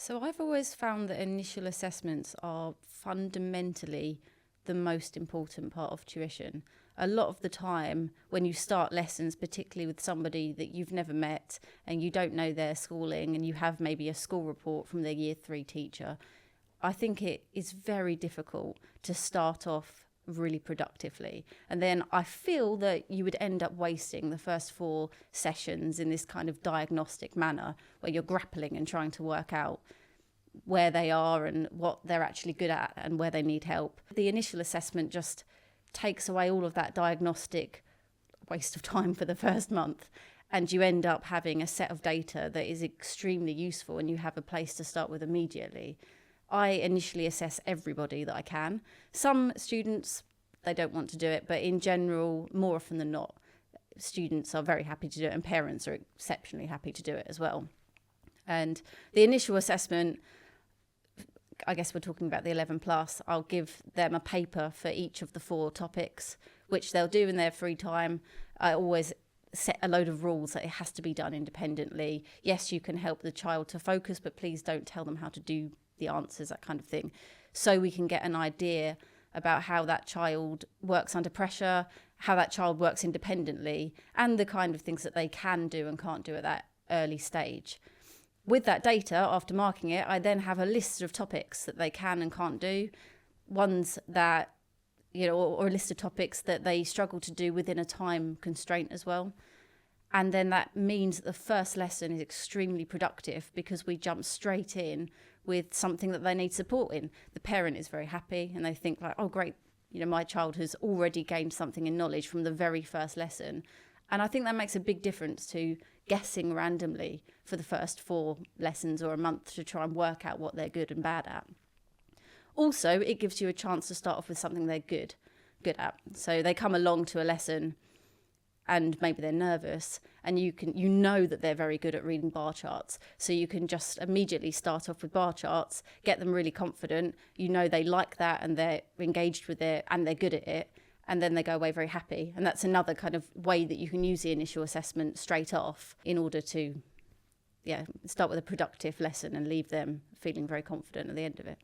So I've always found that initial assessments are fundamentally the most important part of tuition. A lot of the time when you start lessons, particularly with somebody that you've never met and you don't know their schooling and you have maybe a school report from their year 3 teacher, I think it is very difficult to start off really productively. And then I feel that you would end up wasting the first 4 sessions in this kind of diagnostic manner where you're grappling and trying to work out where they are and what they're actually good at and where they need help. The initial assessment just takes away all of that diagnostic waste of time for the first month, and you end up having a set of data that is extremely useful and you have a place to start with immediately. I initially assess everybody that I can. Some students, they don't want to do it, but in general, more often than not, students are very happy to do it and parents are exceptionally happy to do it as well. And the initial assessment, I guess we're talking about the 11 plus, I'll give them a paper for each of the 4 topics, which they'll do in their free time. I always set a load of rules that it has to be done independently. Yes, you can help the child to focus, but please don't tell them how to do the answers, that kind of thing. So we can get an idea about how that child works under pressure, how that child works independently, and the kind of things that they can do and can't do at that early stage. With that data, after marking it, I then have a list of topics that they can and can't do, ones that, or a list of topics that they struggle to do within a time constraint as well. And then that means that the first lesson is extremely productive because we jump straight in with something that they need support in. The parent is very happy and they think like, oh, great, my child has already gained something in knowledge from the very first lesson. And I think that makes a big difference to guessing randomly for the first 4 lessons or a month to try and work out what they're good and bad at. Also, it gives you a chance to start off with something they're good at. So they come along to a lesson and maybe they're nervous and you know that they're very good at reading bar charts. So you can just immediately start off with bar charts, get them really confident. They like that and they're engaged with it and they're good at it. And then they go away very happy. And that's another kind of way that you can use the initial assessment straight off in order to start with a productive lesson and leave them feeling very confident at the end of it.